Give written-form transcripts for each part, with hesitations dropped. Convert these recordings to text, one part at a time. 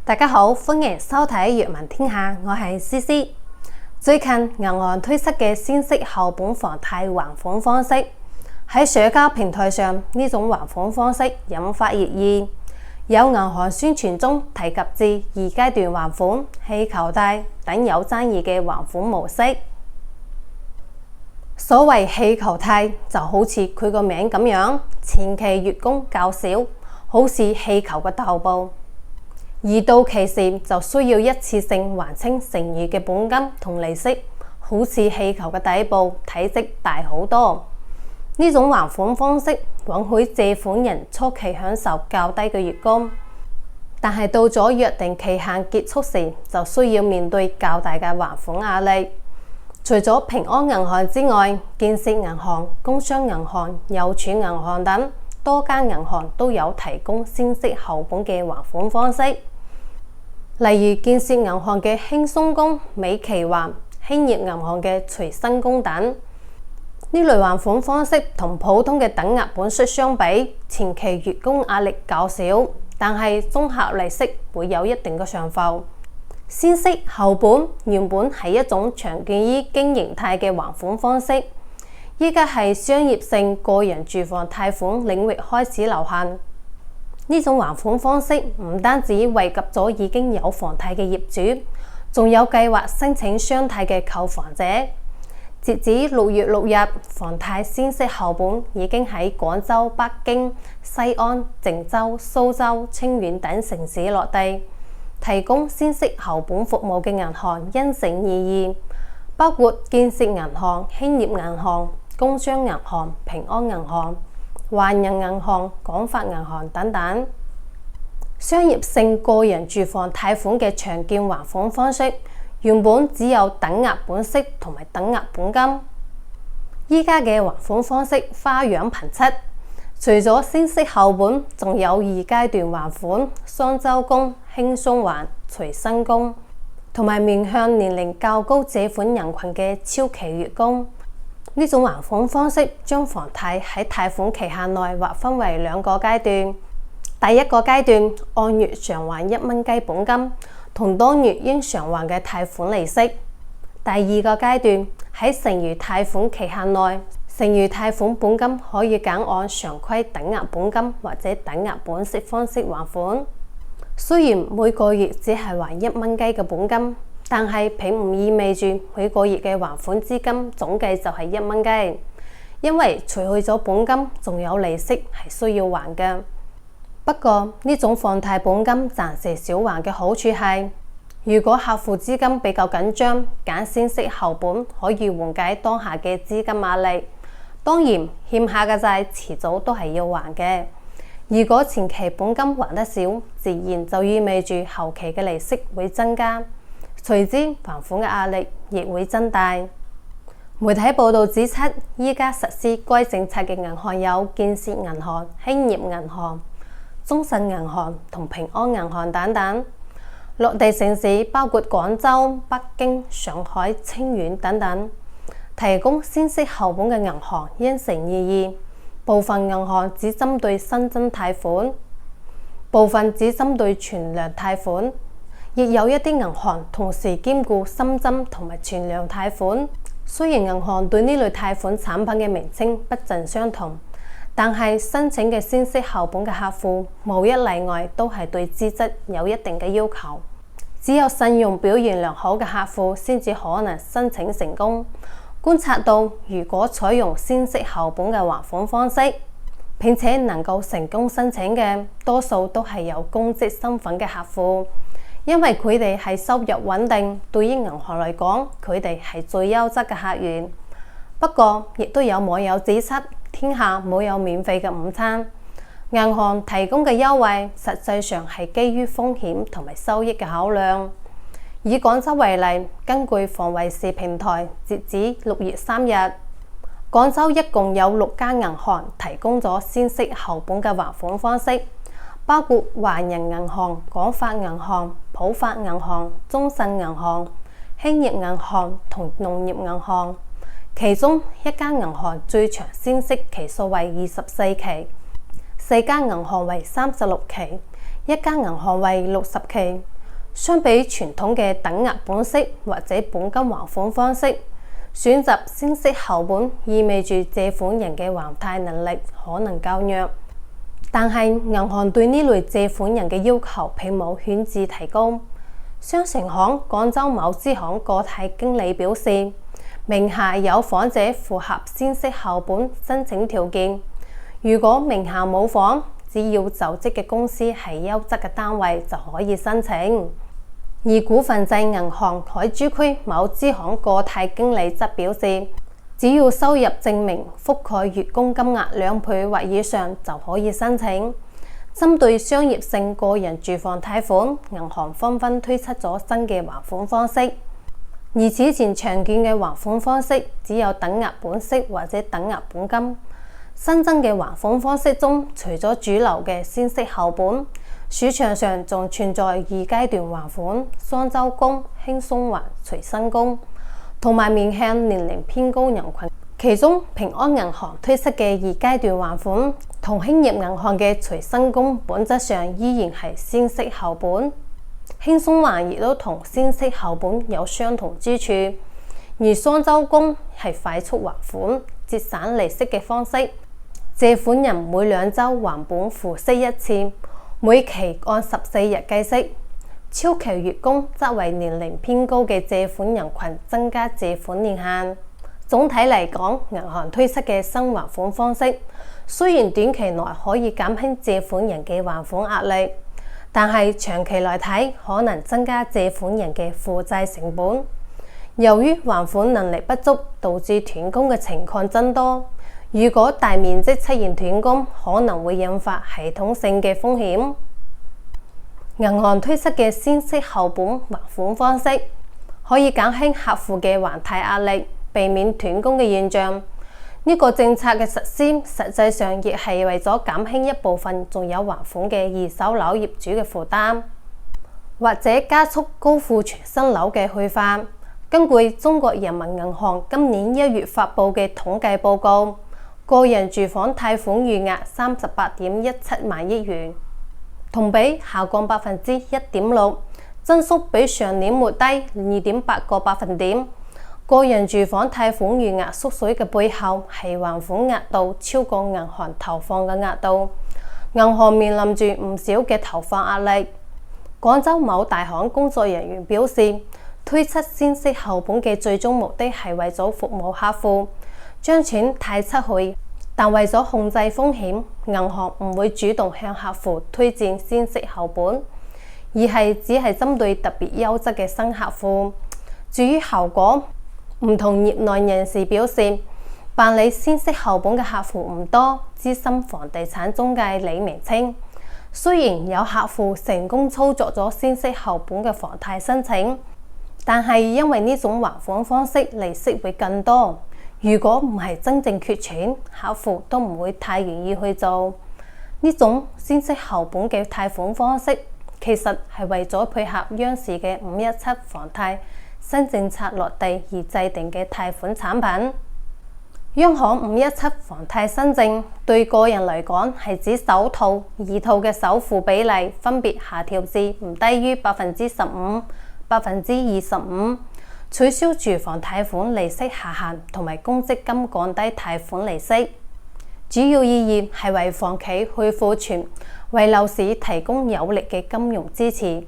大家好，歡迎收睇粵文天下，我係思思。最近銀行推出嘅先息後本房貸還款方式，喺社交平台上呢種還款方式引發熱議。有銀行宣傳中提及至二階段還款、氣球貸等有爭議嘅還款模式。所謂氣球貸就好似佢個名咁樣，前期月供較少，好似氣球嘅頭部。而到期時就需要一次性還清剩餘嘅本金同利息，好似氣球嘅底部體積大好多。呢種還款方式允許借款人初期享受較低嘅月供，但係到咗約定期限結束時，就需要面對較大嘅還款壓力。除咗平安銀行之外，建設銀行、工商銀行、郵儲銀行等多間銀行都有提供先息後本嘅還款方式。例如建設銀行嘅輕鬆供、尾期還、興業銀行嘅隨身供等，呢類還款方式同普通嘅等額本息相比，前期月供壓力較少，但係綜合利息會有一定嘅上浮。先息後本原本係一種常見於經營貸嘅還款方式，依家係商業性個人住房貸款領域開始流行。呢種還款方式唔單止惠及咗已經有房貸嘅業主，仲有計劃申請雙貸嘅購房者。截至6月6日，房貸先息後本已經喺廣州、北京、西安、鄭州、蘇州、清遠等城市落地。提供先息後本服務嘅銀行因城而異，包括建設銀行、興業銀行、工商銀行、平安銀行、華人銀行、廣發銀行等等。商業性個人住房貸款嘅常見還款方式，原本只有等額本息同埋等額本金，依家嘅還款方式花樣頻出。除咗先息後本，仲有二階段還款、雙周供、輕鬆還、隨身供，同埋面向年齡較高借款人群嘅超期月供。呢種還款方式將房貸喺貸款期限內劃分為兩個階段。第一個階段按月償還1蚊雞本金，同當月應償還嘅貸款利息。第二個階段喺剩餘貸款期限內，剩餘貸款本金可以揀按常規等額本金或者等額本息方式還款。雖然每個月只係還1蚊雞嘅本金，但係並唔意味住每個月嘅還款資金總計就係1蚊雞，因為除去咗本金，仲有利息係需要還嘅。不過呢種放貸本金暫時少還嘅好處係，如果客戶資金比較緊張，揀先息後本可以緩解當下嘅資金壓力。當然，欠下嘅債遲早都係要還嘅。如果前期本金還得少，自然就意味住後期嘅利息會增加，隨之還款嘅壓力亦會增大。媒體報道指出，依家實施該政策嘅銀行有建設銀行、興業銀行、中信銀行同平安銀行等等。落地城市包括廣州、北京、上海、清遠等等。提供先息後本嘅銀行因城而異，部分銀行只針對新增貸款，部分只針對存量貸款，亦有一啲銀行同時兼顧新增同埋存量貸款。雖然銀行對呢類貸款產品嘅名稱不盡相同，但係申請嘅先息後本嘅客戶無一例外都係對資質有一定嘅要求，只有信用表現良好嘅客戶先至可能申請成功。觀察到，如果採用先息後本嘅還款方式，並且能夠成功申請嘅，多數都係有公職身份嘅客戶，因為佢哋係收入穩定，對於銀行嚟講，佢哋係最優質嘅客源。不過，亦都有網友指出，天下冇有免費嘅午餐，銀行提供嘅優惠，實際上係基於風險同埋收益嘅考量。以廣州為例，根據防衛視平台，截止6月3日，廣州一共有6間銀行提供咗先息後本嘅還款方式，包括華人銀行、廣發銀行、浦發銀行、中信銀行、興業銀行同農業銀行。其中一間銀行最長先息期數為24期，4間銀行為36期，1間銀行為60期。相比傳統嘅等額本息或者本金還款方式，選擇先息後本意味住借款人嘅還貸能力可能較弱。但係銀行對呢類借款人嘅要求並冇顯著提高。商城行廣州某支行個體經理表示，名下有房者符合先息後本申請條件。如果名下冇房，只要就職嘅公司係優質嘅單位就可以申請。而股份制銀行海珠區某支行個體經理則表示，只要收入證明覆蓋月供金額2倍或以上就可以申請。針對商業性個人住房貸款，銀行紛紛推出咗新嘅還款方式。而此前常見嘅還款方式只有等額本息或者等額本金。新增嘅還款方式中，除咗主流嘅先息後本，市場上仲存在二階段還款、雙周供、輕鬆還、隨身供，同埋面向年齡偏高人群。其中平安銀行推出嘅二階段還款同興業銀行嘅隨身供本質上依然係先息後本，輕鬆還亦都同先息後本有相同之處。而雙周供係快速還款、節省利息嘅方式，借款人每2週還本付息一次。每期按14日計息，超期月供則為年齡偏高嘅借款人群增加借款年限。總體嚟講，銀行推出嘅新還款方式，雖然短期內可以減輕借款人嘅還款壓力，但係長期來睇可能增加借款人嘅負債成本。由於還款能力不足，導致斷供嘅情況增多。如果大面積出現斷供，可能會引發系統性嘅風險。銀行推出嘅先息後本還款方式，可以減輕客戶嘅還貸壓力，避免斷供嘅現象。呢個政策嘅實施，實際上亦係為咗減輕一部分仲有還款嘅二手樓業主嘅負擔，或者加速高庫存新樓嘅去化。根據中國人民銀行今年1月發布嘅統計報告，個人住房貸款餘額38.17萬億元，同比下降1.6%，增速比上年末低2.8個百分點。個人住房貸款餘額縮水嘅背後係還款額度超過銀行投放嘅額度，銀行面臨住唔少嘅投放壓力。廣州某大行工作人員表示，推出先息後本嘅最終目的係為咗服務客戶，將錢貸出去，但為咗控制風險，銀行唔會主動向客戶推薦先息後本，而係只係針對特別優質嘅新客戶。至於效果，唔同業內人士表示，辦理先息後本嘅客戶唔多。資深房地產中介李明稱，雖然有客戶成功操作咗先息後本嘅房貸申請，但係因為呢種還款方式利息會更多，如果唔係真正缺錢，客戶都唔會太願意去做。呢種先息後本嘅貸款方式，其實係為咗配合央視嘅517房貸新政策落地而制定嘅貸款產品。央行517房貸新政對個人嚟講係指首套、二套嘅首付比例分別下調至唔低於15%、25%，取消住房貸款利息下限同埋公積金降低貸款利息。主要意義係為房企去庫存，為樓市提供有力嘅金融支持。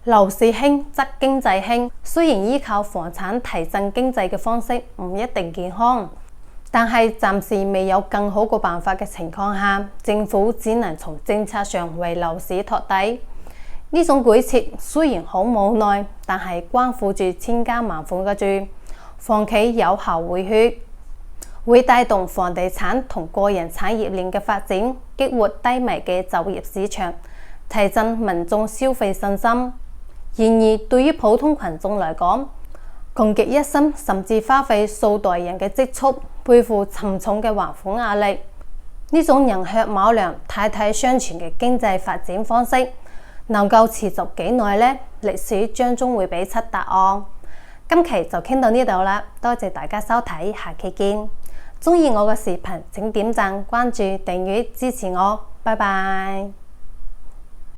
樓市興則經濟興，雖然依靠房產提振經濟嘅方式唔一定健康，但係暫時未有更好嘅辦法嘅情況下，政府只能從政策上為樓市托底。呢種舉措雖然好無奈，但係關乎住千家萬戶嘅住房企有效回血，會帶動房地產同個人產業鏈嘅發展，激活低迷嘅就業市場，提振民眾消費信心。然而，對於普通群眾嚟講，窮極一生甚至花費數代人嘅積蓄，背負沉重嘅還款壓力，呢種人血卯糧、代代相傳嘅經濟發展方式，能夠持續幾耐呢？歷史將終會俾出答案。今期就傾到呢度啦，多謝大家收睇，下期見。鍾意我嘅視頻，請點讚、關注、訂閱支持我，拜拜。